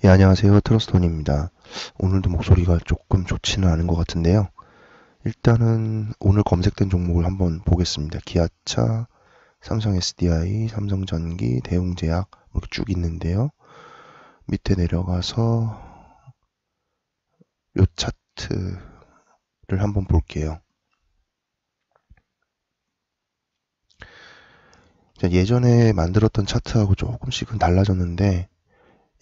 예, 안녕하세요. 트러스톤입니다. 오늘도 목소리가 조금 좋지는 않은 것 같은데요. 일단은 오늘 검색된 종목을 한번 보겠습니다. 기아차, 삼성 SDI, 삼성전기, 대웅제약 이렇게 쭉 있는데요. 밑에 내려가서 요 차트를 한번 볼게요. 예전에 만들었던 차트하고 조금씩은 달라졌는데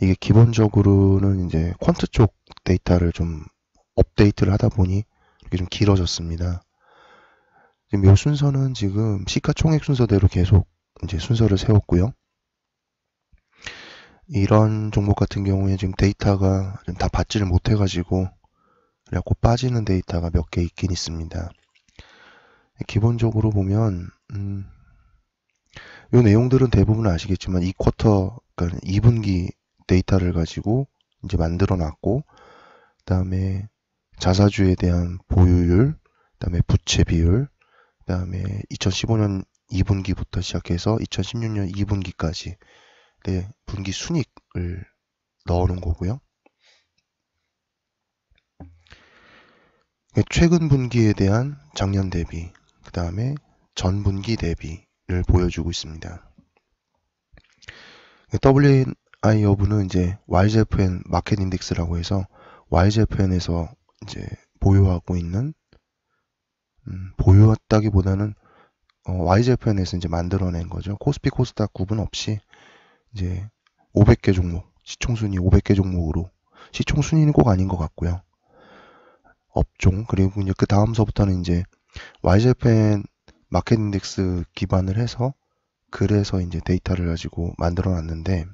이게 기본적으로는 이제 퀀트 쪽 데이터를 좀 업데이트를 하다 보니 이렇게 좀 길어졌습니다. 지금 요 순서는 지금 시가총액 순서대로 계속 이제 순서를 세웠고요. 이런 종목 같은 경우에 지금 데이터가 다 받지를 못해가지고 그래갖고 빠지는 데이터가 몇 개 있긴 있습니다. 기본적으로 보면 요 내용들은 대부분 아시겠지만 이 쿼터, 그러니까 2분기 데이터를 가지고 이제 만들어 놨고, 그다음에 자사주에 대한 보유율, 그다음에 부채 비율, 그다음에 2015년 2분기부터 시작해서 2016년 2분기까지 내 분기 순이익을 넣어놓은 거고요. 최근 분기에 대한 작년 대비, 그 다음에 전 분기 대비를 보여주고 있습니다. WNI 여부는 이제 YZFN 마켓 인덱스라고 해서 YZFN에서 이제 보유하고 있는 보유했다기보다는 YZFN에서 이제 만들어낸 거죠. 코스피 코스닥 구분 없이 이제 500개 종목, 시총순위 500개 종목으로, 시총순위는 꼭 아닌 것 같고요. 업종, 그리고 이제 그 다음서부터는 이제 YZFN 마켓 인덱스 기반을 해서 그래서 이제 데이터를 가지고 만들어 놨는데,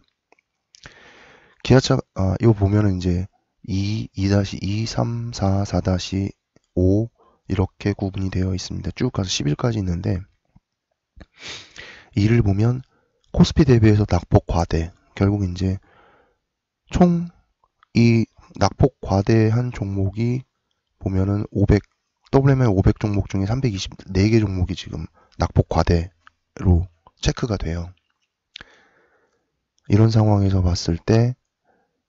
기아차, 이거 보면은 이제 2, 2-2, 3, 4, 4-5 이렇게 구분이 되어 있습니다. 쭉 가서 10일까지 있는데, 2를 보면 코스피 대비해서 낙폭 과대, 결국 이제 총 이 낙폭 과대한 종목이 보면은 500, WMI 500 종목 중에 324개 종목이 지금 낙폭 과대로 체크가 돼요. 이런 상황에서 봤을 때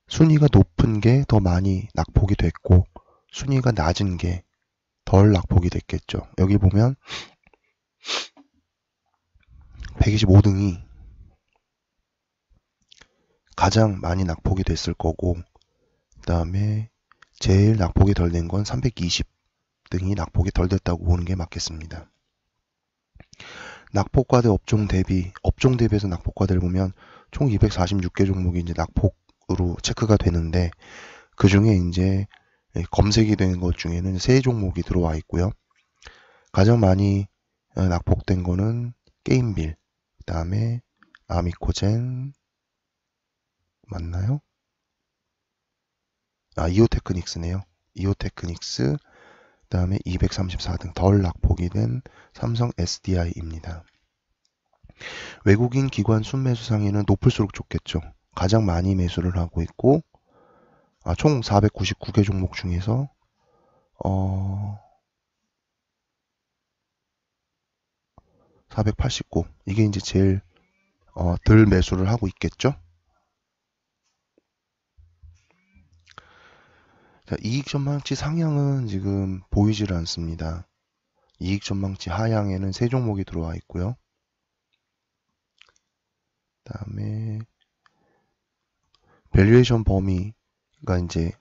순위가 높은 게 더 많이 낙폭이 됐고 순위가 낮은 게 덜 낙폭이 됐겠죠. 여기 보면 125등이 가장 많이 낙폭이 됐을 거고, 그 다음에 제일 낙폭이 덜 된 건 320등이 낙폭이 덜 됐다고 보는 게 맞겠습니다. 낙폭과대 업종 대비해서 낙폭과대를 보면 총 246개 종목이 이제 낙폭으로 체크가 되는데, 그 중에 이제 검색이 되는 것 중에는 세 종목이 들어와 있고요. 가장 많이 낙폭된 거는 게임빌, 그 다음에 아미코젠, 맞나요? 이오테크닉스네요. 이오테크닉스, 그 다음에 234등 덜 낙폭이 된 삼성 SDI입니다. 외국인 기관 순매수 상위는 높을수록 좋겠죠. 가장 많이 매수를 하고 있고, 총 499개 종목 중에서 489, 이게 이제 제일 덜 매수를 하고 있겠죠. 자, 이익 전망치 상향은 지금 보이질 않습니다. 이익 전망치 하향에는 세 종목이 들어와 있고요. 그다음에 밸류에이션 범위가 이제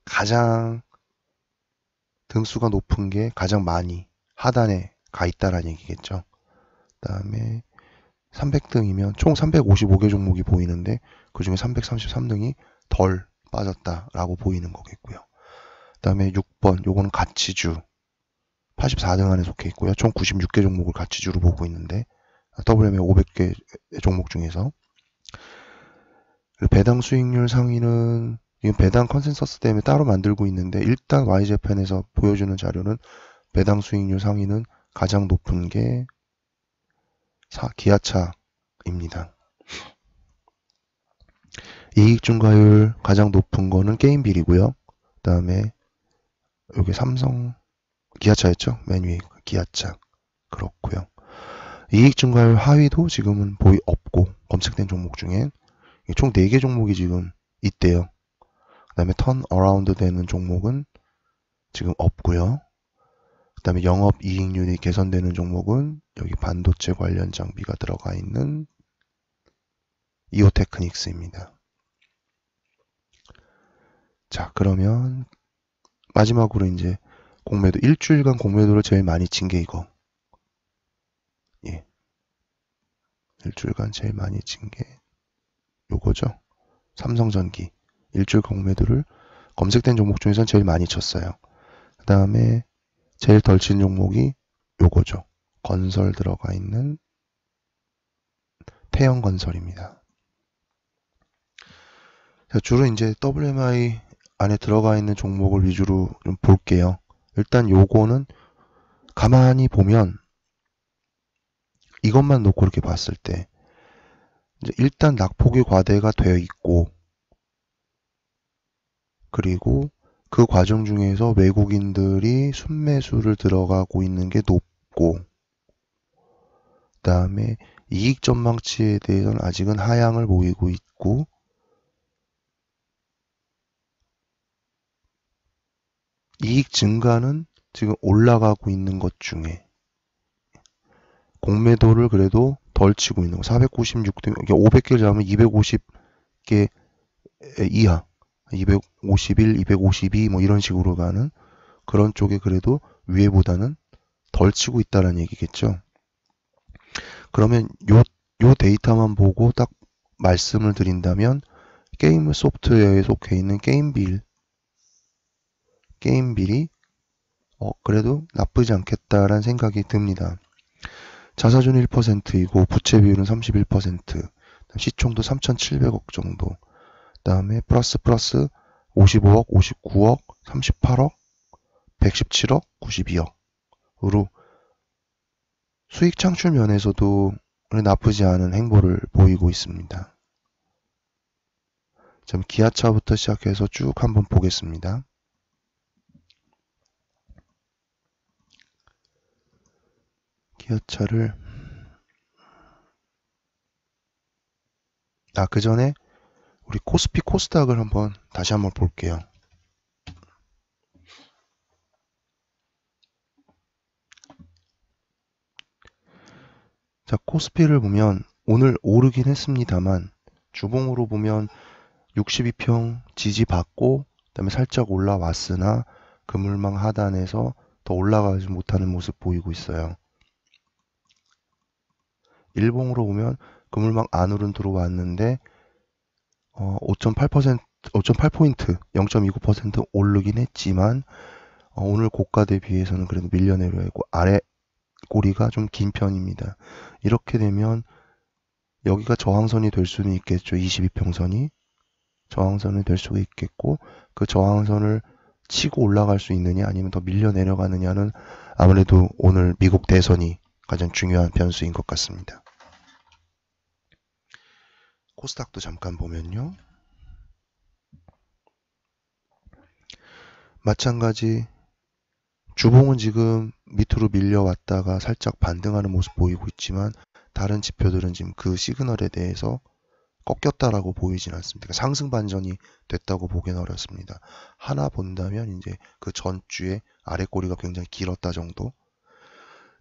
가장 등수가 높은 게 가장 많이 하단에 가 있다라는 얘기겠죠. 그다음에 300등이면 총 355개 종목이 보이는데 그중에 333등이 덜 빠졌다라고 보이는 거겠고요. 그다음에 6번 요거는 가치주 84등 안에 속해 있고요. 총 96개 종목을 가치주로 보고 있는데 WMA 500개 종목 중에서 배당 수익률 상위는 이건 배당 컨센서스 때문에 따로 만들고 있는데, 일단 YZFN에서 보여주는 자료는 배당 수익률 상위는 가장 높은 게 기아차입니다. 이익 증가율 가장 높은 거는 게임빌이고요. 그 다음에 여기 삼성 기아차였죠. 맨 위에 기아차. 그렇고요. 이익 증가율 하위도 지금은 없고 검색된 종목 중에 총 4개 종목이 지금 있대요. 그 다음에 턴 어라운드 되는 종목은 지금 없고요. 그 다음에 영업이익률이 개선되는 종목은 여기 반도체 관련 장비가 들어가 있는 이오테크닉스입니다. 자, 그러면 마지막으로 이제 공매도, 일주일간 공매도를 제일 많이 친 게 이거. 예. 일주일간 제일 많이 친 게 요거죠. 삼성전기. 일주일 공매도를 검색된 종목 중에선 제일 많이 쳤어요. 그 다음에 제일 덜 친 종목이 요거죠. 건설 들어가 있는 태영건설입니다. 자, 주로 이제 WMI 안에 들어가 있는 종목을 위주로 좀 볼게요. 일단 요거는 가만히 보면 이것만 놓고 이렇게 봤을 때 이제 일단 낙폭이 과대가 되어 있고, 그리고 그 과정 중에서 외국인들이 순매수를 들어가고 있는 게 높고, 그 다음에 이익 전망치에 대해서는 아직은 하향을 보이고 있고, 이익 증가는 지금 올라가고 있는 것 중에 공매도를 그래도 덜 치고 있는 거, 496등, 500개를 잡으면 250개 이하, 251, 252 뭐 이런 식으로 가는 그런 쪽에 그래도 위에보다는 덜 치고 있다는 얘기겠죠. 그러면 요 데이터만 보고 딱 말씀을 드린다면 게임 소프트웨어에 속해 있는 게임빌이 그래도 나쁘지 않겠다라는 생각이 듭니다. 자사주는 1%이고 부채 비율은 31%, 시총도 3,700억 정도, 그다음에 플러스 55억, 59억, 38억, 117억, 92억으로 수익 창출 면에서도 나쁘지 않은 행보를 보이고 있습니다. 좀 기아차부터 시작해서 쭉 한번 보겠습니다. 기아차를 그 전에 우리 코스피 코스닥을 다시 한번 볼게요. 자, 코스피를 보면 오늘 오르긴 했습니다만 주봉으로 보면 62평 지지받고 그다음에 살짝 올라왔으나 그물망 하단에서 더 올라가지 못하는 모습 보이고 있어요. 일봉으로 보면 그물망 안으로는 들어왔는데 5.8%, 0.29% 오르긴 했지만 오늘 고가 대비해서는 그래도 밀려 내려야 있고 아래 꼬리가 좀 긴 편입니다. 이렇게 되면 여기가 저항선이 될 수는 있겠죠. 22평선이 저항선이 될 수가 있겠고, 그 저항선을 치고 올라갈 수 있느냐 아니면 더 밀려 내려가느냐는 아무래도 오늘 미국 대선이 가장 중요한 변수인 것 같습니다. 코스닥도 잠깐 보면요. 마찬가지 주봉은 지금 밑으로 밀려왔다가 살짝 반등하는 모습 보이고 있지만 다른 지표들은 지금 그 시그널에 대해서 꺾였다라고 보이진 않습니다. 그러니까 상승 반전이 됐다고 보기는 어렵습니다. 하나 본다면 이제 그 전주에 아래 꼬리가 굉장히 길었다 정도.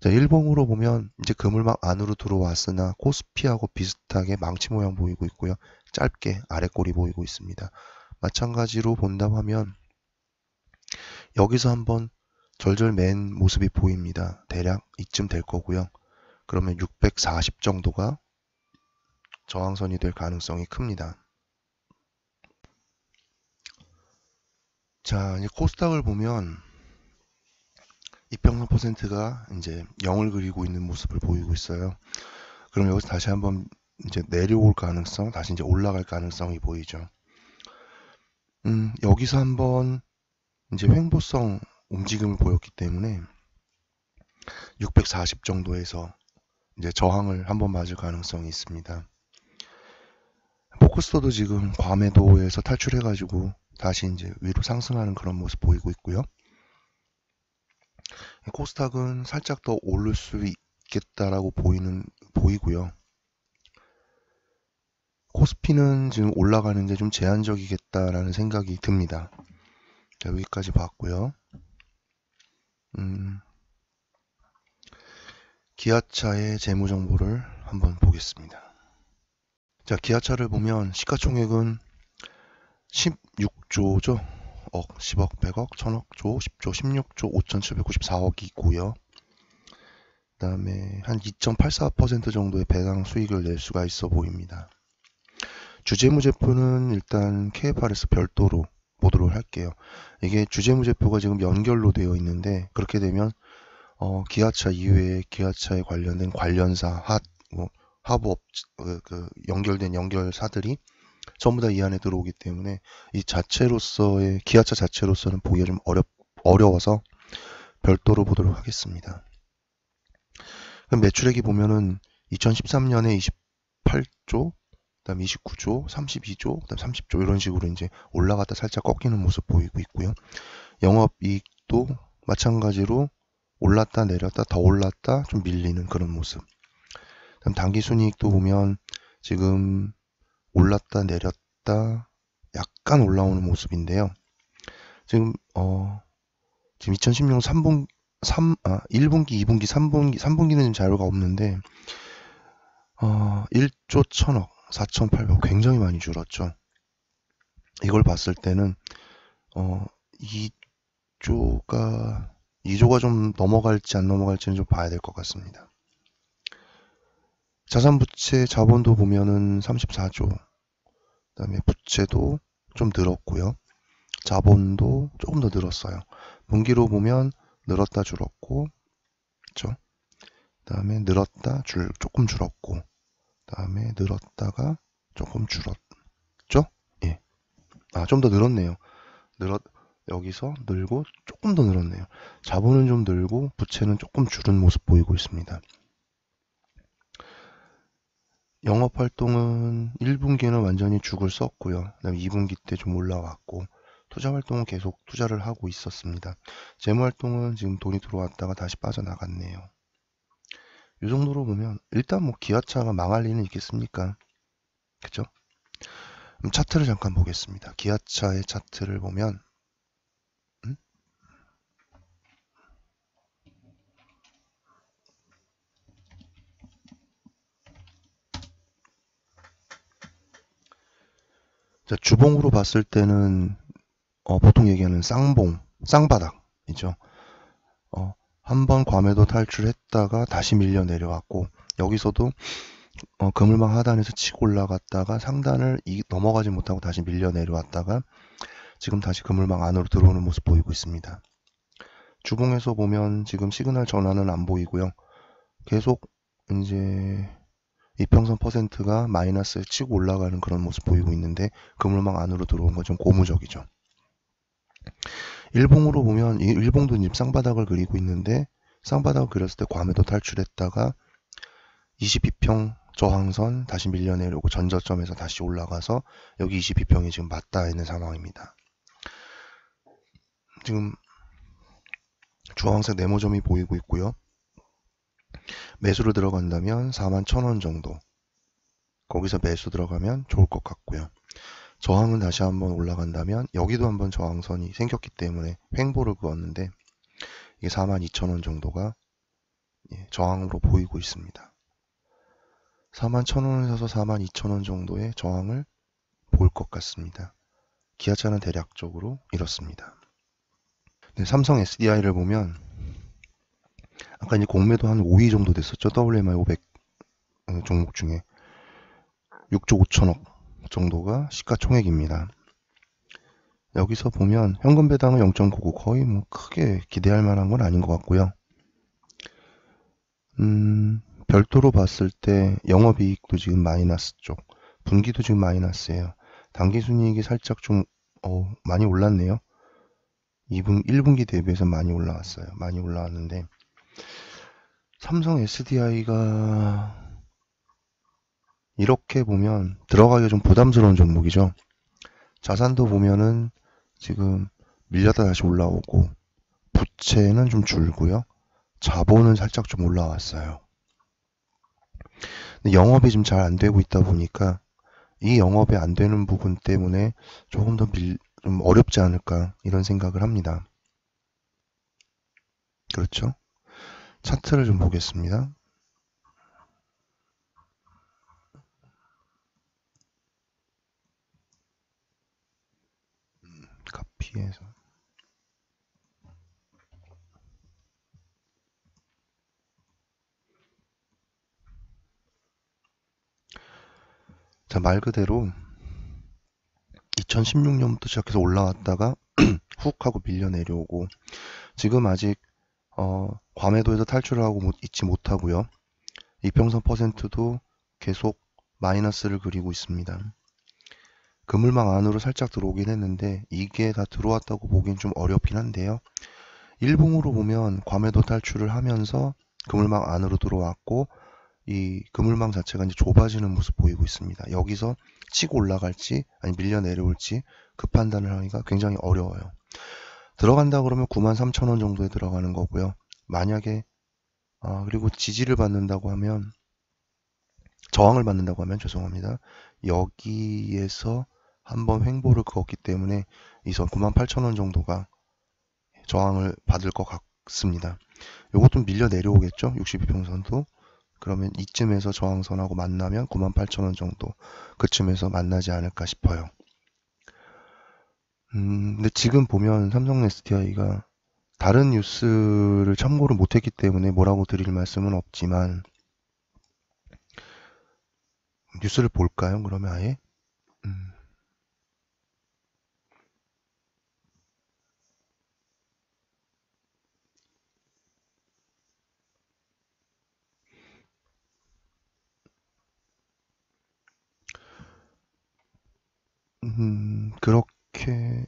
자, 일봉으로 보면 이제 그물망 안으로 들어왔으나 코스피하고 비슷하게 망치 모양 보이고 있고요. 짧게 아래 꼬리 보이고 있습니다. 마찬가지로 본다고 하면 여기서 한번 절절 맨 모습이 보입니다. 대략 이쯤 될 거고요. 그러면 640 정도가 저항선이 될 가능성이 큽니다. 자, 이제 코스닥을 보면 이평선 퍼센트가 이제 0을 그리고 있는 모습을 보이고 있어요. 그럼 여기서 다시 한번 이제 내려올 가능성, 다시 이제 올라갈 가능성이 보이죠. 여기서 한번 이제 횡보성 움직임을 보였기 때문에 640 정도에서 이제 저항을 한번 맞을 가능성이 있습니다. 포커스도 지금 과매도에서 탈출해가지고 다시 이제 위로 상승하는 그런 모습 보이고 있고요. 코스닥은 살짝 더 오를 수 있겠다라고 보이고요. 코스피는 지금 올라가는데 좀 제한적이겠다라는 생각이 듭니다. 자, 여기까지 봤고요. 기아차의 재무 정보를 한번 보겠습니다. 자, 기아차를 보면 시가총액은 16조죠. 10억, 100억, 1000억, 조, 10조, 16조 5794억이고요. 그 다음에 한 2.84% 정도의 배당 수익을 낼 수가 있어 보입니다. 주재무제표는 일단 KFR에서 별도로 보도록 할게요. 이게 주재무제표가 지금 연결로 되어 있는데, 그렇게 되면 기아차 이외에 기아차에 관련된 관련사, 하부업, 연결된 연결사들이 전부 다 이 안에 들어오기 때문에 이 자체로서의 기아차 자체로서는 보기가 좀 어려워서 별도로 보도록 하겠습니다. 그럼 매출액이 보면은 2013년에 28조, 그다음 29조, 32조, 그다음 30조 이런 식으로 이제 올라갔다 살짝 꺾이는 모습 보이고 있고요. 영업이익도 마찬가지로 올랐다 내렸다 더 올랐다 좀 밀리는 그런 모습. 그다음 당기순이익도 보면 지금 올랐다 내렸다 약간 올라오는 모습인데요. 지금 2016년 1분기, 2분기, 3분기는 지금 자료가 없는데 1조 1000억, 4,800억 굉장히 많이 줄었죠. 이걸 봤을 때는 2조가 좀 넘어갈지 안 넘어갈지는 좀 봐야 될 것 같습니다. 자산부채 자본도 보면은 34조, 그다음에 부채도 좀 늘었고요. 자본도 조금 더 늘었어요. 분기로 보면 늘었다 줄었고, 그렇죠? 그다음에 늘었다 조금 줄었고, 그다음에 늘었다가 조금 줄었죠? 예. 좀 더 늘었네요. 여기서 늘고 조금 더 늘었네요. 자본은 좀 늘고 부채는 조금 줄은 모습 보이고 있습니다. 영업활동은 1분기에는 완전히 죽을 썼고요. 그다음에 2분기 때 좀 올라왔고, 투자활동은 계속 투자를 하고 있었습니다. 재무활동은 지금 돈이 들어왔다가 다시 빠져나갔네요. 이 정도로 보면 일단 뭐 기아차가 망할 리는 있겠습니까? 그쵸? 그럼 차트를 잠깐 보겠습니다. 기아차의 차트를 보면 자, 주봉으로 봤을 때는 보통 얘기하는 쌍바닥이죠. 한번 과매도 탈출했다가 다시 밀려 내려왔고, 여기서도 그물망 하단에서 치고 올라갔다가 상단을 넘어가지 못하고 다시 밀려 내려왔다가 지금 다시 그물망 안으로 들어오는 모습 보이고 있습니다. 주봉에서 보면 지금 시그널 전환은 안 보이고요. 계속 이제 이평선 퍼센트가 마이너스에 치고 올라가는 그런 모습 보이고 있는데, 그물망 안으로 들어온 건 좀 고무적이죠. 일봉으로 보면 일봉도 지금 쌍바닥을 그리고 있는데, 쌍바닥을 그렸을 때 과매도 탈출했다가 22평 저항선 다시 밀려 내려오고 전저점에서 다시 올라가서 여기 22평이 지금 맞닿아 있는 상황입니다. 지금 주황색 네모점이 보이고 있고요. 매수로 들어간다면 41,000원 정도, 거기서 매수 들어가면 좋을 것 같고요. 저항은 다시 한번 올라간다면 여기도 한번 저항선이 생겼기 때문에 횡보를 그었는데, 이게 42,000원 정도가 저항으로 보이고 있습니다. 41,000원에서 42,000원 정도의 저항을 볼 것 같습니다. 기아차는 대략적으로 이렇습니다. 네, 삼성 SDI를 보면 아까 이제 공매도 한 5위 정도 됐었죠. WMI 500 종목 중에 6조 5천억 정도가 시가총액입니다. 여기서 보면 현금 배당은 0.99, 거의 뭐 크게 기대할 만한 건 아닌 것 같고요. 별도로 봤을 때 영업이익도 지금 마이너스 쪽, 분기도 지금 마이너스예요. 당기순이익이 살짝 좀 많이 올랐네요. 1분기 대비해서 많이 올라왔어요. 많이 올라왔는데, 삼성 SDI가 이렇게 보면 들어가기가 좀 부담스러운 종목이죠. 자산도 보면은 지금 밀렸다 다시 올라오고, 부채는 좀 줄고요. 자본은 살짝 좀 올라왔어요. 근데 영업이 좀 잘 안 되고 있다 보니까 이 영업이 안 되는 부분 때문에 조금 더 좀 어렵지 않을까 이런 생각을 합니다. 그렇죠? 차트를 좀 보겠습니다. 카피해서 자, 말 그대로 2016년부터 시작해서 올라왔다가 훅 하고 밀려 내려오고 지금 아직 과매도에서 탈출을 하고 있지 못하고요. 이평선 퍼센트도 계속 마이너스를 그리고 있습니다. 그물망 안으로 살짝 들어오긴 했는데 이게 다 들어왔다고 보기엔 좀 어렵긴 한데요. 일봉으로 보면 과매도 탈출을 하면서 그물망 안으로 들어왔고 이 그물망 자체가 이제 좁아지는 모습 보이고 있습니다. 여기서 치고 올라갈지 아니 밀려 내려올지 그 판단을 하기가 굉장히 어려워요. 들어간다 그러면 93,000원 정도에 들어가는 거고요. 만약에 그리고 지지를 받는다고 하면 저항을 받는다고 하면 죄송합니다. 여기에서 한번 횡보를 그었기 때문에 이 선 98,000원 정도가 저항을 받을 것 같습니다. 요것도 밀려 내려오겠죠? 62평선도. 그러면 이쯤에서 저항선하고 만나면 98,000원 정도 그쯤에서 만나지 않을까 싶어요. 근데 지금 보면 삼성 SDI가 다른 뉴스를 참고를 못했기 때문에 뭐라고 드릴 말씀은 없지만 뉴스를 볼까요? 그러면 아예? 음, 그렇게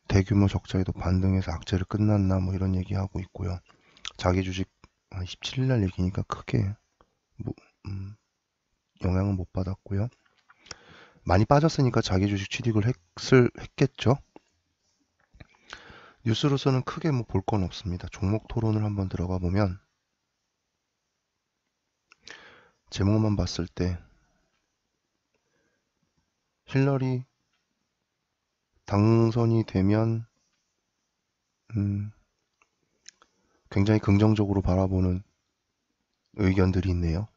대규모 적자에도 반등해서 악재를 끝났나 뭐 이런 얘기하고 있고요. 자기 주식 17일 날 얘기니까 크게 뭐, 영향은 못 받았고요. 많이 빠졌으니까 자기 주식 취득을 했겠죠. 뉴스로서는 크게 뭐 볼 건 없습니다. 종목 토론을 한번 들어가 보면 제목만 봤을 때 힐러리 당선이 되면 굉장히 긍정적으로 바라보는 의견들이 있네요.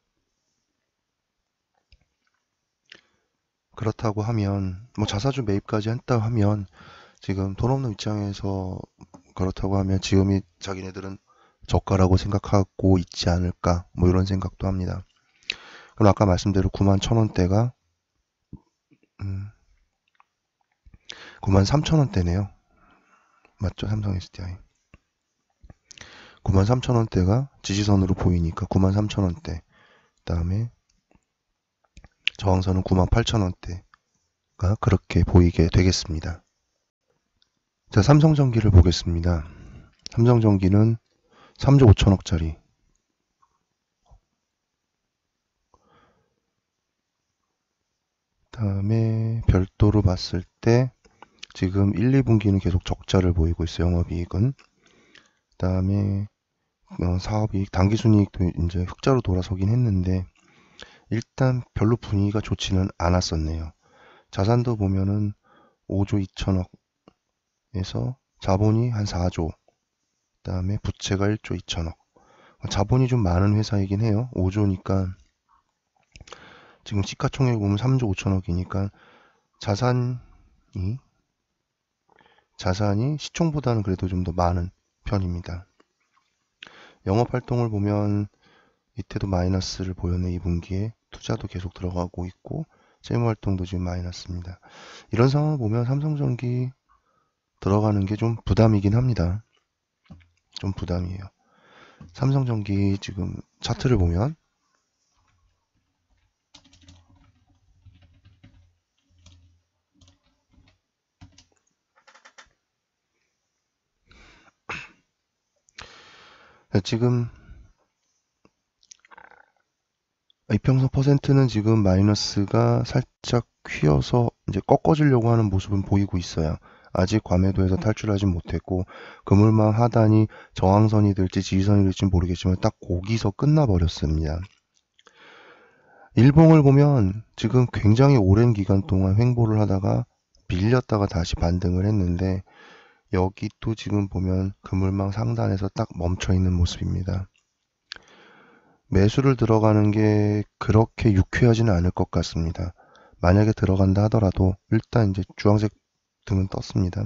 그렇다고 하면 뭐 자사주 매입까지 했다 하면 지금 돈 없는 입장에서 그렇다고 하면 지금이 자기네들은 저가라고 생각하고 있지 않을까 뭐 이런 생각도 합니다. 그럼 아까 말씀대로 91,000원대가 93,000원대네요. 맞죠? 삼성 SDI. 93,000원대가 지지선으로 보이니까 93,000원대. 그다음에 저항선은 98,000원대가 그렇게 보이게 되겠습니다. 자, 삼성전기를 보겠습니다. 삼성전기는 3조 5천억짜리. 그다음에 별도로 봤을 때 지금 1, 2분기는 계속 적자를 보이고 있어요. 영업이익은. 그다음에 사업이익, 당기순이익도 이제 흑자로 돌아서긴 했는데 일단 별로 분위기가 좋지는 않았었네요. 자산도 보면은 5조 2천억에서 자본이 한 4조, 그다음에 부채가 1조 2천억. 자본이 좀 많은 회사이긴 해요. 5조니까 지금 시가총액 보면 3조 5천억이니까 자산이 시총보다는 그래도 좀 더 많은 편입니다. 영업활동을 보면 이때도 마이너스를 보였네. 2분기에 투자도 계속 들어가고 있고 재무활동도 지금 마이너스입니다. 이런 상황을 보면 삼성전기 들어가는 게 좀 부담이긴 합니다. 좀 부담이에요. 삼성전기 지금 차트를 보면 지금 이평선 퍼센트는 지금 마이너스가 살짝 휘어서 이제 꺾어지려고 하는 모습은 보이고 있어요. 아직 과매도에서 탈출하지 못했고 그물망 하단이 저항선이 될지 지지선이 될지 모르겠지만 딱 거기서 끝나버렸습니다. 일봉을 보면 지금 굉장히 오랜 기간 동안 횡보를 하다가 밀렸다가 다시 반등을 했는데 여기 또 지금 보면 그물망 상단에서 딱 멈춰 있는 모습입니다. 매수를 들어가는 게 그렇게 유쾌하지는 않을 것 같습니다. 만약에 들어간다 하더라도 일단 이제 주황색 등은 떴습니다.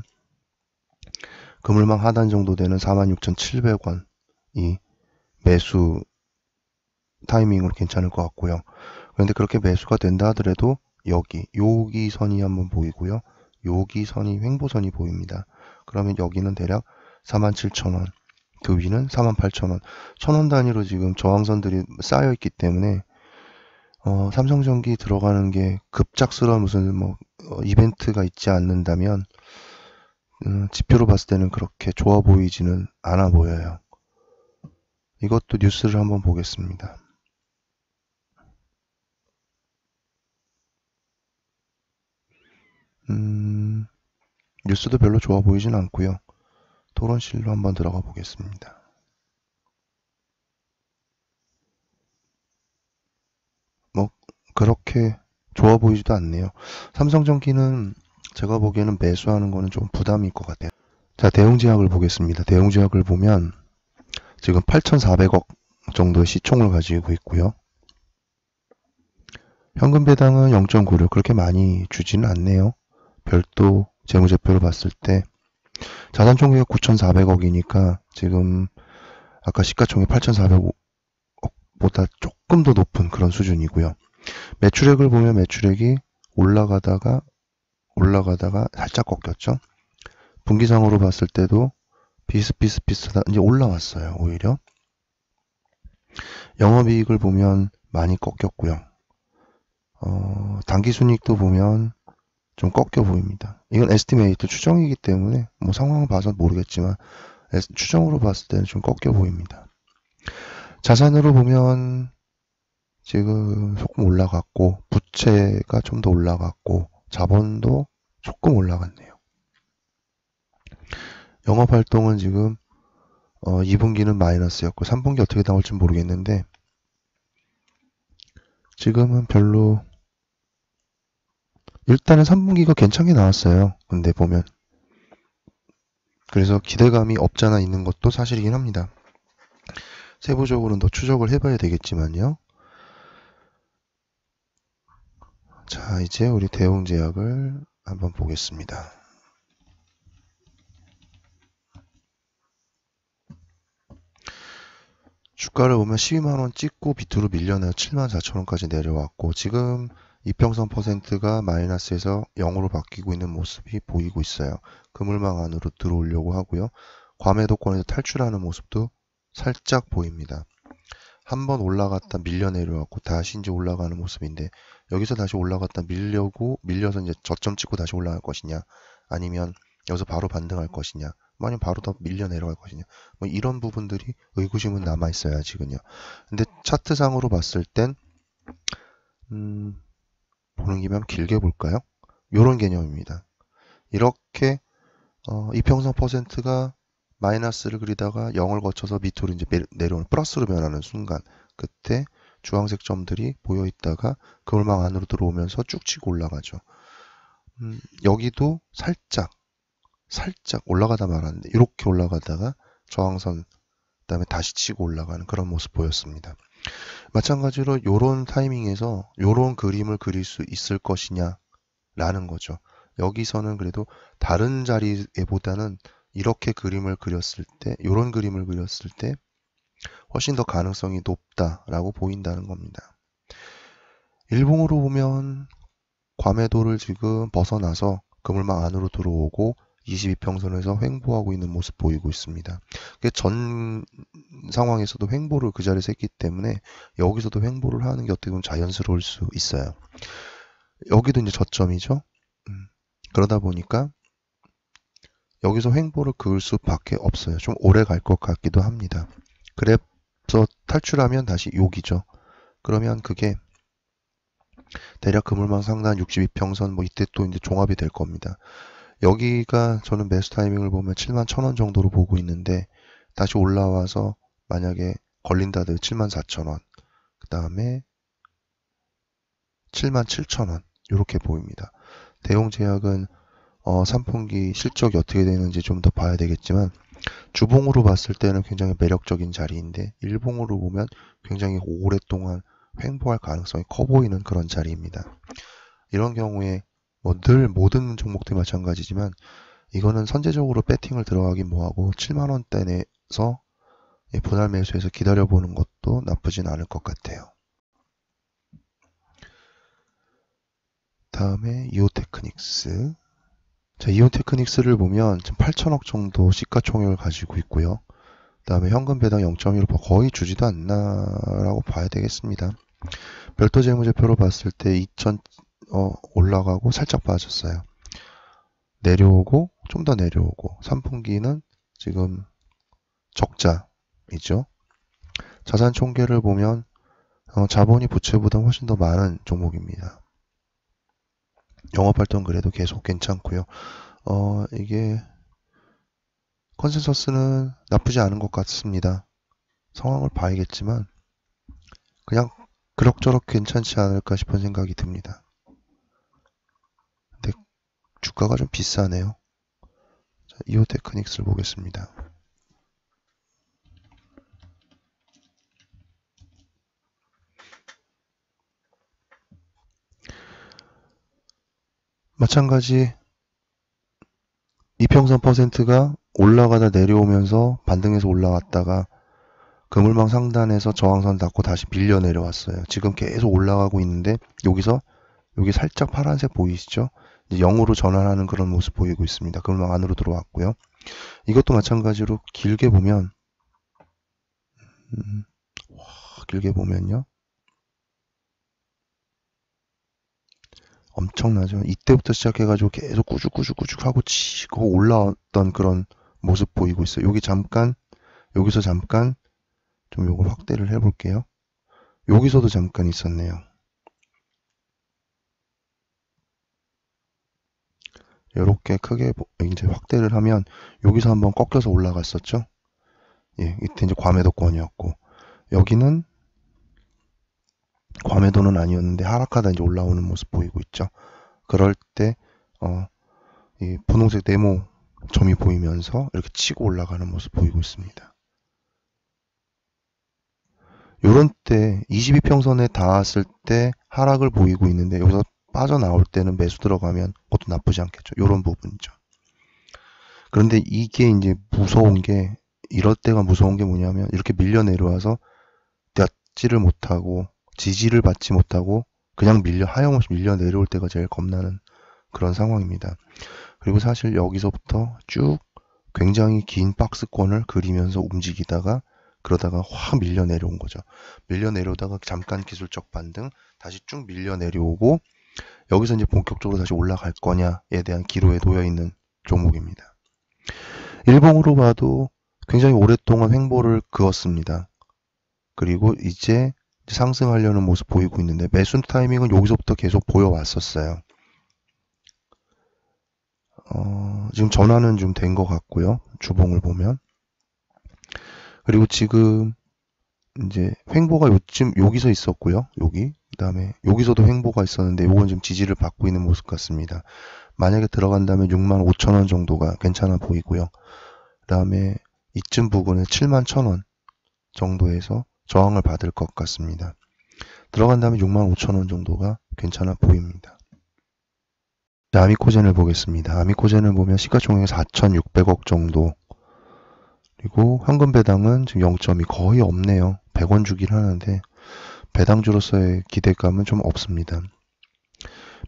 그물망 하단 정도 되는 46,700원이 매수 타이밍으로 괜찮을 것 같고요. 그런데 그렇게 매수가 된다 하더라도 여기 선이 한번 보이고요. 여기 선이 횡보선이 보입니다. 그러면 여기는 대략 47,000원, 그 위는 48,000원, 1,000원 단위로 지금 저항선들이 쌓여 있기 때문에 삼성전기 들어가는 게 급작스러운 무슨 이벤트가 있지 않는다면 지표로 봤을 때는 그렇게 좋아 보이지는 않아 보여요. 이것도 뉴스를 한번 보겠습니다. 뉴스도 별로 좋아 보이진 않고요. 토론실로 한번 들어가 보겠습니다. 그렇게 좋아 보이지도 않네요. 삼성전기는 제가 보기에는 매수하는 거는 좀 부담일 것 같아요. 자, 대웅제약을 보겠습니다. 대웅제약을 보면 지금 8,400억 정도의 시총을 가지고 있고요. 현금 배당은 0.96, 그렇게 많이 주지는 않네요. 별도 재무제표를 봤을 때 자산 총계가 9,400억이니까 지금 아까 시가총액 8,400억보다 조금 더 높은 그런 수준이고요. 매출액을 보면 매출액이 올라가다가 살짝 꺾였죠. 분기상으로 봤을 때도 비슷하다, 이제 올라왔어요. 오히려 영업이익을 보면 많이 꺾였고요. 당기순이익도 보면 좀 꺾여 보입니다. 이건 에스티메이트 추정이기 때문에 상황을 봐서 모르겠지만 추정으로 봤을 때는 좀 꺾여 보입니다. 자산으로 보면 지금 조금 올라갔고 부채가 좀 더 올라갔고 자본도 조금 올라갔네요. 영업활동은 지금 2분기는 마이너스였고 3분기 어떻게 나올지 모르겠는데 지금은 별로 일단은 3분기가 괜찮게 나왔어요. 근데 보면 그래서 기대감이 없잖아 있는 것도 사실이긴 합니다. 세부적으로는 더 추적을 해봐야 되겠지만요. 자, 이제 우리 대웅제약을 한번 보겠습니다. 주가를 보면 12만원 찍고 밑으로 밀려나요. 74,000원까지 내려왔고 지금 이평선 퍼센트가 마이너스에서 0으로 바뀌고 있는 모습이 보이고 있어요. 그물망 안으로 들어오려고 하고요. 과매도권에서 탈출하는 모습도 살짝 보입니다. 한번 올라갔다 밀려 내려왔고 다시 이제 올라가는 모습인데 여기서 다시 올라갔다 밀려서 이제 저점 찍고 다시 올라갈 것이냐, 아니면 여기서 바로 반등할 것이냐, 아니면 바로 더 밀려 내려갈 것이냐, 이런 부분들이 의구심은 남아 있어요. 아직은요. 근데 차트상으로 봤을 땐 보는 김에 한번 길게 볼까요? 요런 개념입니다. 이렇게 이평선 퍼센트가 마이너스를 그리다가 0을 거쳐서 밑으로 이제 내려오는 플러스로 변하는 순간, 그때 주황색 점들이 보여 있다가 그물망 안으로 들어오면서 쭉 치고 올라가죠. 여기도 살짝 올라가다 말았는데 이렇게 올라가다가 저항선 그다음에 다시 치고 올라가는 그런 모습 보였습니다. 마찬가지로 요런 타이밍에서 요런 그림을 그릴 수 있을 것이냐 라는 거죠. 여기서는 그래도 다른 자리에보다는 이렇게 그림을 그렸을 때, 요런 그림을 그렸을 때 훨씬 더 가능성이 높다라고 보인다는 겁니다. 일봉으로 보면 과매도를 지금 벗어나서 그물망 안으로 들어오고 22평선에서 횡보하고 있는 모습 보이고 있습니다. 전 상황에서도 횡보를 그 자리에서 했기 때문에 여기서도 횡보를 하는 게 어떻게 보면 자연스러울 수 있어요. 여기도 이제 저점이죠. 그러다 보니까 여기서 횡보를 그을 수밖에 없어요. 좀 오래 갈 것 같기도 합니다. 그래서 탈출하면 다시 여기죠. 그러면 그게 대략 그물망 상단 62평선 이때 또 이제 종합이 될 겁니다. 여기가 저는 매수 타이밍을 보면 71,000원 정도로 보고 있는데 다시 올라와서 만약에 걸린다 하더라도 74,000원, 그 다음에 77,000원 이렇게 보입니다. 대웅제약은 3분기 실적이 어떻게 되는지 좀 더 봐야 되겠지만 주봉으로 봤을 때는 굉장히 매력적인 자리인데 일봉으로 보면 굉장히 오랫동안 횡보할 가능성이 커 보이는 그런 자리입니다. 이런 경우에 뭐 늘 모든 종목들이 마찬가지지만 이거는 선제적으로 배팅을 들어가긴 뭐하고 7만원대 내에서 분할 매수해서 기다려보는 것도 나쁘진 않을 것 같아요. 다음에 이오테크닉스. 자, 이오테크닉스를 보면 지금 8천억 정도 시가총액을 가지고 있고요. 다음에 현금 배당 0.15% 거의 주지도 않나라고 봐야 되겠습니다. 별도 재무제표로 봤을 때 2천 올라가고 살짝 빠졌어요. 내려오고 좀 더 내려오고 3분기는 지금 적자이죠. 자산 총계를 보면 자본이 부채보다 훨씬 더 많은 종목입니다. 영업활동 그래도 계속 괜찮고요. 이게 컨센서스는 나쁘지 않은 것 같습니다. 상황을 봐야겠지만 그냥 그럭저럭 괜찮지 않을까 싶은 생각이 듭니다. 근데 주가가 좀 비싸네요. 자, 이오테크닉스를 보겠습니다. 마찬가지 이평선 퍼센트가 올라가다 내려오면서 반등해서 올라왔다가 그물망 상단에서 저항선 닫고 다시 밀려 내려왔어요. 지금 계속 올라가고 있는데 여기서 여기 살짝 파란색 보이시죠? 이제 0으로 전환하는 그런 모습 보이고 있습니다. 그물망 안으로 들어왔고요. 이것도 마찬가지로 길게 보면 길게 보면요. 엄청나죠. 이때부터 시작해가지고 계속 꾸죽꾸죽 하고 치고 올라왔던 그런 모습 보이고 있어요. 여기서 잠깐 좀 요걸 확대를 해볼게요. 여기서도 잠깐 있었네요. 이렇게 크게 이제 확대를 하면 여기서 한번 꺾여서 올라갔었죠. 예, 이때 이제 과매도권이었고 여기는 과매도는 아니었는데 하락하다 이제 올라오는 모습 보이고 있죠. 그럴 때 이 분홍색 네모 점이 보이면서 이렇게 치고 올라가는 모습 보이고 있습니다. 요런 때 22평선에 닿았을 때 하락을 보이고 있는데 여기서 빠져나올 때는 매수 들어가면 그것도 나쁘지 않겠죠. 요런 부분이죠. 그런데 이게 이제 무서운 게 이럴 때가 무서운 게 뭐냐면 이렇게 밀려 내려와서 닿지를 못하고 지지를 받지 못하고 그냥 하염없이 밀려 내려올 때가 제일 겁나는 그런 상황입니다. 그리고 사실 여기서부터 쭉 굉장히 긴 박스권을 그리면서 움직이다가 그러다가 확 밀려 내려온 거죠. 밀려 내려오다가 잠깐 기술적 반등, 다시 쭉 밀려 내려오고 여기서 이제 본격적으로 다시 올라갈 거냐에 대한 기로에 놓여 있는 종목입니다. 일봉으로 봐도 굉장히 오랫동안 횡보를 그었습니다. 그리고 이제 상승하려는 모습 보이고 있는데 매수 타이밍은 여기서부터 계속 보여왔었어요. 지금 전환은 좀 된 것 같고요. 주봉을 보면. 그리고 지금 이제 횡보가 요쯤 여기서 있었고요. 여기. 그다음에 여기서도 횡보가 있었는데 요건 지금 지지를 받고 있는 모습 같습니다. 만약에 들어간다면 65,000원 정도가 괜찮아 보이고요. 그다음에 이쯤 부근에 71,000원 정도에서 저항을 받을 것 같습니다. 들어간다면 65,000원 정도가 괜찮아 보입니다. 자, 아미코젠을 보겠습니다. 아미코젠을 보면 시가총액 4,600억 정도. 그리고 현금 배당은 지금 0점이 거의 없네요. 100원 주긴 하는데 배당주로서의 기대감은 좀 없습니다.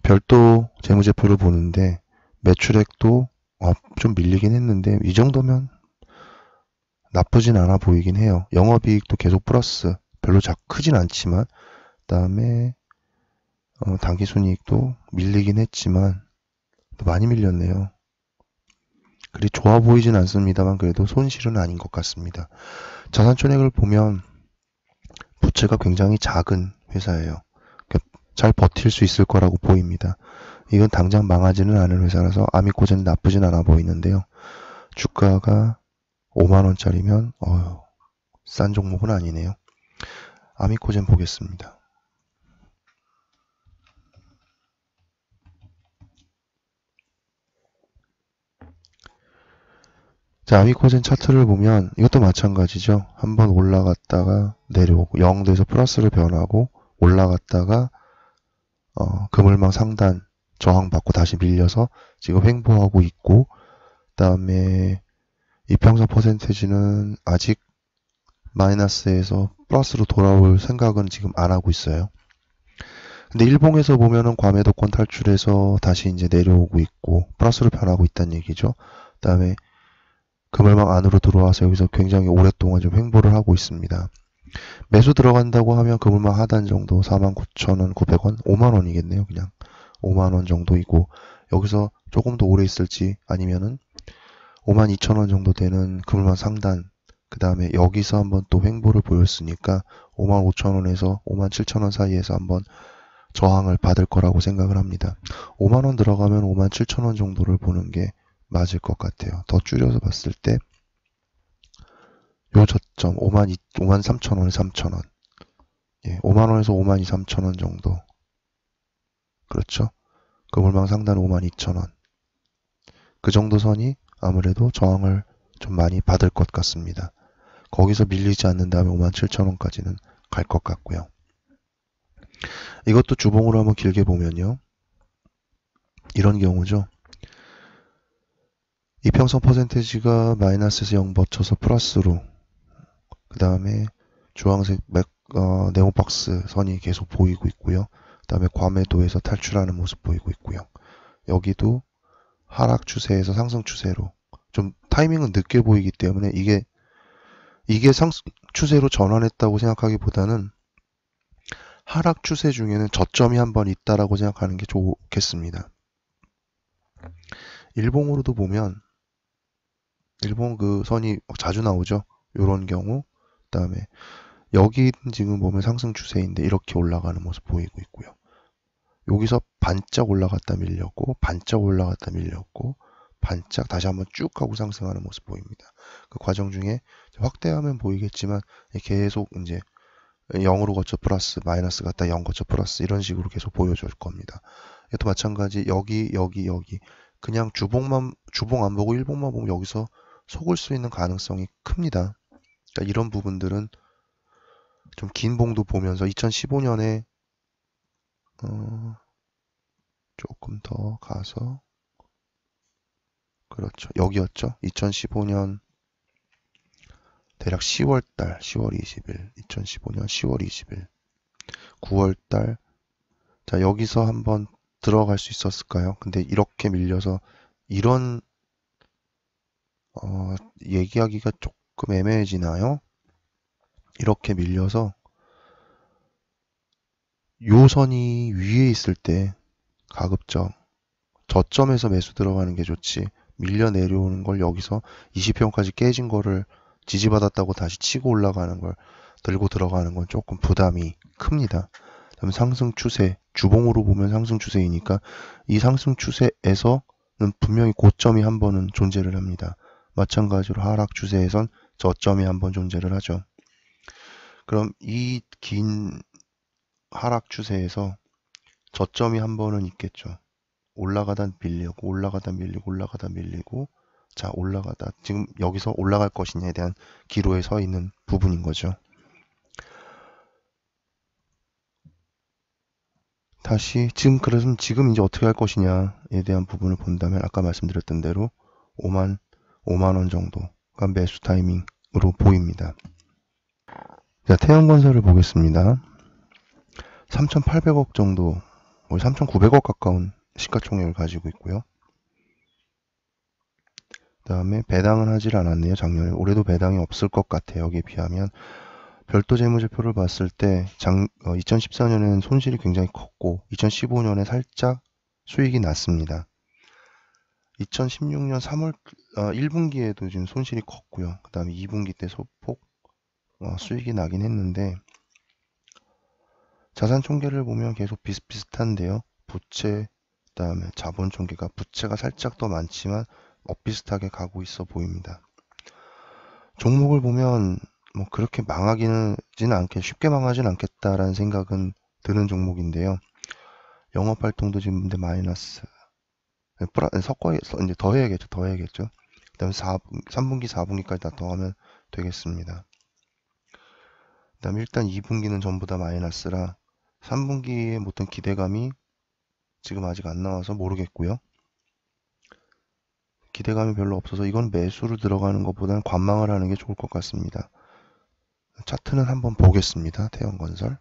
별도 재무제표를 보는데 매출액도 좀 밀리긴 했는데 이 정도면 나쁘진 않아 보이긴 해요. 영업이익도 계속 플러스, 별로 크진 않지만 그다음에 당기순이익도 밀리긴 했지만 많이 밀렸네요. 그리 좋아 보이진 않습니다만 그래도 손실은 아닌 것 같습니다. 자산총액을 보면 부채가 굉장히 작은 회사예요. 잘 버틸 수 있을 거라고 보입니다. 이건 당장 망하지는 않은 회사라서 아미코젠 나쁘진 않아 보이는데요. 주가가 5만원짜리면 싼 종목은 아니네요. 아미코젠 보겠습니다. 자, 아미코젠 차트를 보면 이것도 마찬가지죠. 한번 올라갔다가 내려오고 0 돼서 플러스를 변하고 올라갔다가 그물망 상단 저항받고 다시 밀려서 지금 횡보하고 있고, 그다음에 이평선 퍼센테이지는 아직 마이너스에서 플러스로 돌아올 생각은 지금 안 하고 있어요. 근데 일봉에서 보면은 과매도권 탈출해서 다시 이제 내려오고 있고 플러스로 변하고 있다는 얘기죠. 그다음에 그물망 안으로 들어와서 여기서 굉장히 오랫동안 좀 횡보를 하고 있습니다. 매수 들어간다고 하면 그물망 하단 정도 49,900원, 5만원이겠네요. 그냥 5만원 정도이고, 여기서 조금 더 오래 있을지 아니면은 52,000원 정도 되는 그물망 상단, 그 다음에 여기서 한번 또 횡보를 보였으니까 55,000원에서 57,000원 사이에서 한번 저항을 받을 거라고 생각을 합니다. 5만원 들어가면 57,000원 정도를 보는 게 맞을 것 같아요. 더 줄여서 봤을 때 요 저점 53,000원, 3,000원. 예, 5만원에서 52,3,000원 정도. 그렇죠? 그물망 상단 52,000원. 그 정도 선이 아무래도 저항을 좀 많이 받을 것 같습니다. 거기서 밀리지 않는 다음에 57,000원까지는 갈 것 같고요. 이것도 주봉으로 한번 길게 보면요. 이런 경우죠. 이평선 퍼센테이지가 마이너스에서 0 버쳐서 플러스로, 그 다음에 주황색 네모박스 선이 계속 보이고 있고요. 그 다음에 과매도에서 탈출하는 모습 보이고 있고요. 여기도 하락 추세에서 상승 추세로, 좀 타이밍은 늦게 보이기 때문에 이게 상승 추세로 전환했다고 생각하기보다는 하락 추세 중에는 저점이 한번 있다라고 생각하는 게 좋겠습니다. 일봉으로도 보면 일본 그 선이 자주 나오죠. 요런 경우. 그다음에 여기 지금 보면 상승 추세인데 이렇게 올라가는 모습 보이고 있고요. 여기서 반짝 올라갔다 밀렸고, 반짝 올라갔다 밀렸고, 반짝 다시 한번 쭉 하고 상승하는 모습 보입니다. 그 과정 중에 확대하면 보이겠지만 계속 이제 0으로 거쳐 플러스, 마이너스 갔다 0 거쳐 플러스, 이런 식으로 계속 보여줄 겁니다. 이것도 마찬가지 여기 그냥 주봉 안 보고 일봉만 보면 여기서 속을 수 있는 가능성이 큽니다. 그러니까 이런 부분들은 좀 긴 봉도 보면서 2015년에 조금 더 가서, 그렇죠. 여기였죠. 2015년 대략 10월달, 10월 20일, 2015년 10월 20일, 9월달. 자, 여기서 한번 들어갈 수 있었을까요? 근데 이렇게 밀려서 이런 얘기하기가 조금 애매해지나요? 이렇게 밀려서 요 선이 위에 있을 때 가급적 저점에서 매수 들어가는 게 좋지, 밀려 내려오는 걸 여기서 20평까지 깨진 거를 지지받았다고 다시 치고 올라가는 걸 들고 들어가는 건 조금 부담이 큽니다. 그다음에 상승 추세, 주봉으로 보면 상승 추세이니까 이 상승 추세에서는 분명히 고점이 한 번은 존재를 합니다. 마찬가지로 하락 추세에선 저점이 한 번 존재를 하죠. 그럼 이 긴 하락 추세에서 저점이 한 번은 있겠죠. 올라가다 밀리고, 올라가다 밀리고, 올라가다 밀리고, 자, 올라가다, 지금 여기서 올라갈 것이냐에 대한 기로에 서 있는 부분인 거죠. 다시 그래서 지금 이제 어떻게 할 것이냐에 대한 부분을 본다면 아까 말씀드렸던 대로 5만원 정도가 매수 타이밍으로 보입니다. 자, 태양건설을 보겠습니다. 3,800억 정도, 3,900억 가까운 시가총액을 가지고 있고요. 그 다음에 배당은 하질 않았네요. 작년에. 올해도 배당이 없을 것 같아요. 여기에 비하면. 별도 재무제표를 봤을 때 2014년에는 손실이 굉장히 컸고 2015년에 살짝 수익이 났습니다. 2016년 3월 1분기에도 지금 손실이 컸고요. 그 다음에 2분기 때 소폭 수익이 나긴 했는데, 자산 총계를 보면 계속 비슷비슷한데요. 부채, 그 다음에 자본 총계가, 부채가 살짝 더 많지만 비슷하게 가고 있어 보입니다. 종목을 보면 뭐 그렇게 망하지는 쉽게 망하진 않겠다라는 생각은 드는 종목인데요. 영업활동도 지금 근데 마이너스, 섞어 이제 더 해야겠죠. 그 다음에 3분기, 4분기까지 다 더하면 되겠습니다. 그 다음에 일단 2분기는 전부 다 마이너스라 3분기에 어떤 기대감이 지금 아직 안 나와서 모르겠고요. 기대감이 별로 없어서 이건 매수로 들어가는 것보다는 관망을 하는 게 좋을 것 같습니다. 차트는 한번 보겠습니다. 태양건설.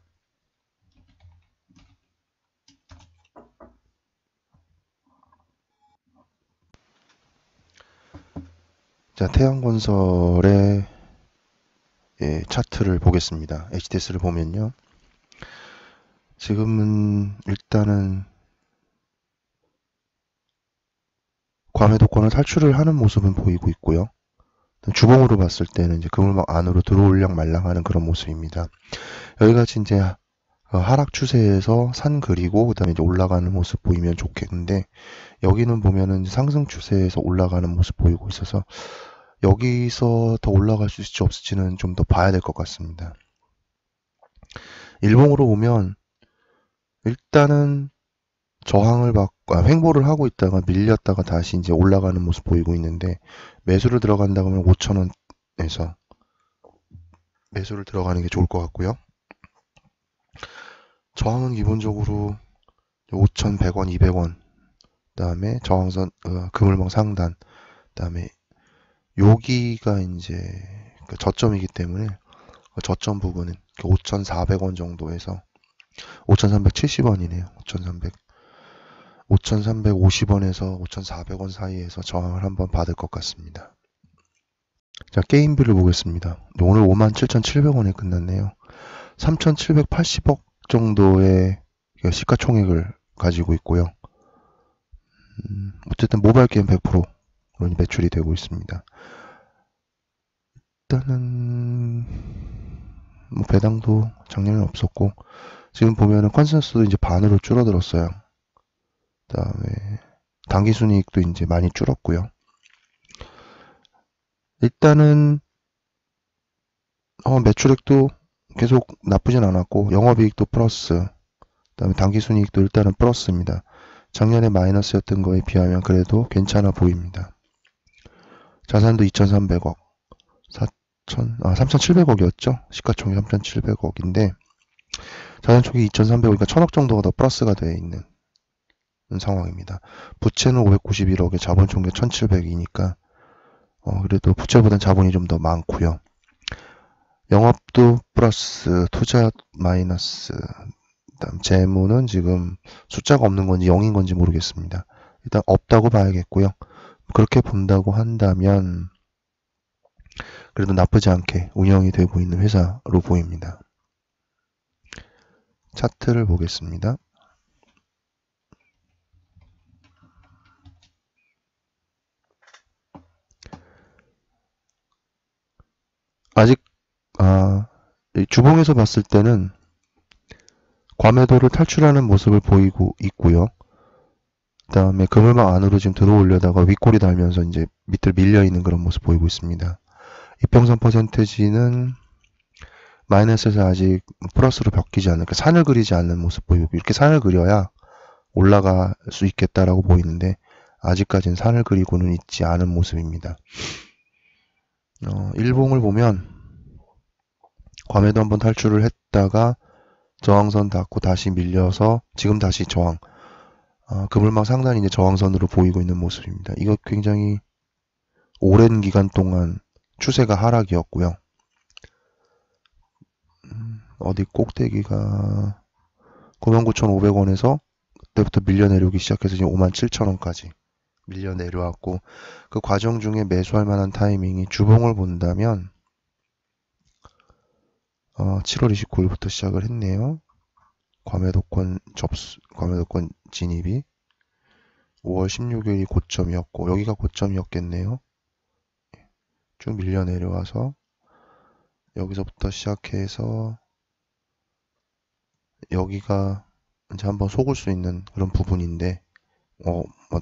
자, 태양건설의 차트를 보겠습니다. HTS를 보면요. 지금은 일단은 과매도권을 탈출을 하는 모습은 보이고 있고요. 주봉으로 봤을 때는 이제 그물망 안으로 들어올랑 말랑하는 그런 모습입니다. 여기같이 이제 하락 추세에서 산 그리고 그다음에 이제 올라가는 모습 보이면 좋겠는데 여기는 보면은 상승 추세에서 올라가는 모습 보이고 있어서 여기서 더 올라갈 수 있을지 없을지는 좀 더 봐야 될 것 같습니다. 일봉으로 보면 일단은 저항을 받고 횡보를 하고 있다가 밀렸다가 다시 이제 올라가는 모습 보이고 있는데 매수를 들어간다고 하면 5,000원에서 매수를 들어가는 게 좋을 것 같고요. 저항은 기본적으로 5,100원, 200원, 그다음에 저항선 그물망 상단, 그다음에 여기가 이제 그 저점이기 때문에 그 저점 부분은 5,400원 정도에서 5,370원이네요. 5,350원에서 5,400원 사이에서 저항을 한번 받을 것 같습니다. 자, 게임비를 보겠습니다. 오늘 57,700원에 끝났네요. 3,780억 정도의 시가총액을 가지고 있고요. 어쨌든 모바일 게임 100% 매출이 되고 있습니다. 일단은 뭐 배당도 작년에 없었고 지금 보면은 컨센서스도 이제 반으로 줄어들었어요. 그다음에 당기순이익도 이제 많이 줄었고요. 일단은 매출액도 계속 나쁘진 않았고 영업이익도 플러스, 그다음에 당기순이익도 일단은 플러스입니다. 작년에 마이너스였던 거에 비하면 그래도 괜찮아 보입니다. 자산도 2,300억, 3,700억이었죠. 시가총액 3,700억인데 자산 총액이 2,300억이니까 1,000억 정도가 더 플러스가 되어 있는 상황입니다. 부채는 591억에 자본 총액 1,700이니까 그래도 부채보다는 자본이 좀 더 많고요. 영업도 플러스, 투자 마이너스, 그다음 재무는 지금 숫자가 없는 건지 0인 건지 모르겠습니다. 일단 없다고 봐야겠고요. 그렇게 본다고 한다면 그래도 나쁘지 않게 운영이 되고 있는 회사로 보입니다. 차트를 보겠습니다. 아직 주봉에서 봤을 때는 과매도를 탈출하는 모습을 보이고 있고요. 그 다음에 그물망 안으로 지금 들어오려다가 윗골이 달면서 이제 밑을 밀려있는 그런 모습 보이고 있습니다. 이평선 퍼센테지는 마이너스에서 아직 플러스로 바뀌지 않는, 그러니까 산을 그리지 않는 모습 보이고, 이렇게 산을 그려야 올라갈 수 있겠다라고 보이는데 아직까지는 산을 그리고는 있지 않은 모습입니다. 일봉을 보면 과매도 한번 탈출을 했다가 저항선 닿고 다시 밀려서 지금 다시 저항, 그물망 상단이 이제 저항선으로 보이고 있는 모습입니다. 이거 굉장히 오랜 기간 동안 추세가 하락이었고요. 어디 꼭대기가 99,500원에서 그때부터 밀려 내려오기 시작해서 지금 57,000원까지 밀려 내려왔고 그 과정 중에 매수할 만한 타이밍이 주봉을 본다면 7월 29일부터 시작을 했네요. 과매도권 진입이 5월 16일이 고점이었고 여기가 고점이었겠네요. 쭉 밀려 내려와서 여기서부터 시작해서 여기가 이제 한번 속을 수 있는 그런 부분인데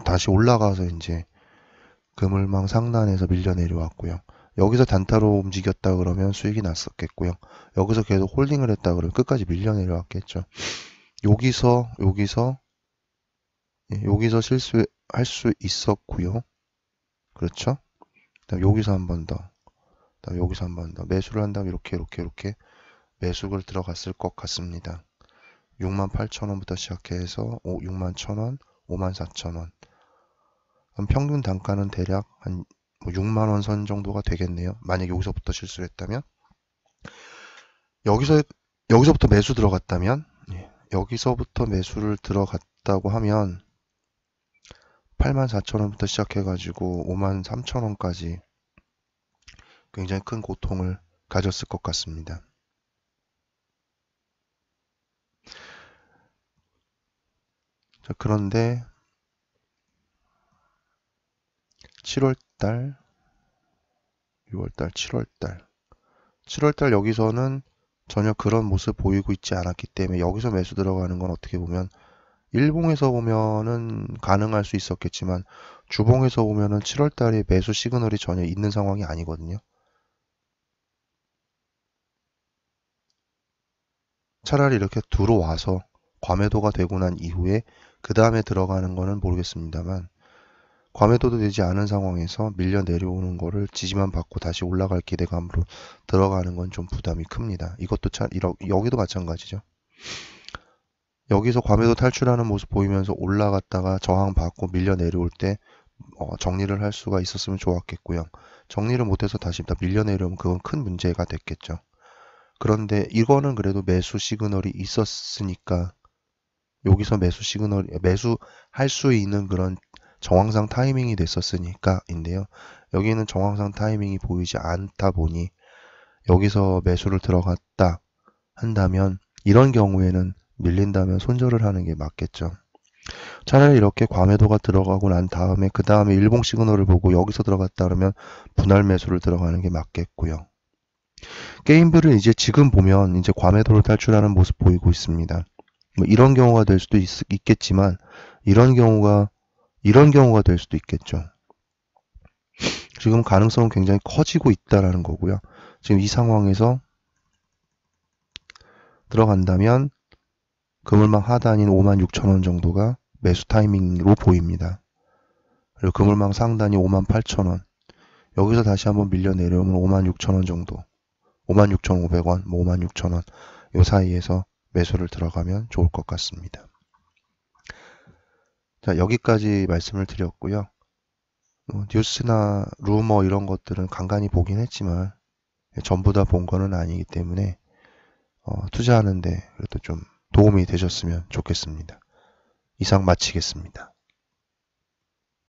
다시 올라가서 이제 그물망 상단에서 밀려 내려왔고요. 여기서 단타로 움직였다 그러면 수익이 났었겠고요. 여기서 계속 홀딩을 했다 그러면 끝까지 밀려 내려왔겠죠. 여기서 실수할 수 있었고요. 그렇죠? 그다음 여기서 한 번 더, 그다음 여기서 한 번 더 매수를 한 다음 이렇게 매수를 들어갔을 것 같습니다. 68,000원부터 시작해서 61,000원, 54,000원. 그럼 평균 단가는 대략 한 6만원 선 정도가 되겠네요. 만약 여기서부터 실수를 했다면. 여기서부터 매수 들어갔다면, 여기서부터 매수를 들어갔다고 하면 84,000원부터 시작해가지고 53,000원까지 굉장히 큰 고통을 가졌을 것 같습니다. 자, 그런데 7월달, 6월달, 7월달 여기서는 전혀 그런 모습 보이고 있지 않았기 때문에 여기서 매수 들어가는 건 어떻게 보면 일봉에서 보면은 가능할 수 있었겠지만 주봉에서 보면은 7월달에 매수 시그널이 전혀 있는 상황이 아니거든요. 차라리 이렇게 들어와서 과매도가 되고 난 이후에 그 다음에 들어가는 거는 모르겠습니다만 과매도도 되지 않은 상황에서 밀려 내려오는 거를 지지만 받고 다시 올라갈 기대감으로 들어가는 건 좀 부담이 큽니다. 이것도 여기도 마찬가지죠. 여기서 과매도 탈출하는 모습 보이면서 올라갔다가 저항받고 밀려 내려올 때 정리를 할 수가 있었으면 좋았겠고요. 정리를 못해서 다시 밀려 내려오면 그건 큰 문제가 됐겠죠. 그런데 이거는 그래도 매수 시그널이 있었으니까 여기서 매수할 수 있는 그런 정황상 타이밍이 됐었으니까인데요. 여기는 정황상 타이밍이 보이지 않다 보니 여기서 매수를 들어갔다 한다면 이런 경우에는 밀린다면 손절을 하는 게 맞겠죠. 차라리 이렇게 과매도가 들어가고 난 다음에 그 다음에 일봉 시그널을 보고 여기서 들어갔다 그러면 분할 매수를 들어가는 게 맞겠고요. 게임들은 이제 지금 보면 이제 과매도를 탈출하는 모습 보이고 있습니다. 뭐 이런 경우가 될 수도 있겠지만 이런 경우가 될 수도 있겠죠. 지금 가능성은 굉장히 커지고 있다라는 거고요. 지금 이 상황에서 들어간다면 그물망 하단인 56,000원 정도가 매수 타이밍으로 보입니다. 그리고 그물망 상단이 58,000원. 여기서 다시 한번 밀려 내려오면 56,000원 정도. 56,500원, 56,000원 이 사이에서 매수를 들어가면 좋을 것 같습니다. 자, 여기까지 말씀을 드렸고요. 뉴스나 루머 이런 것들은 간간히 보긴 했지만 전부 다 본 거는 아니기 때문에 투자하는데 그래도 좀 도움이 되셨으면 좋겠습니다. 이상 마치겠습니다.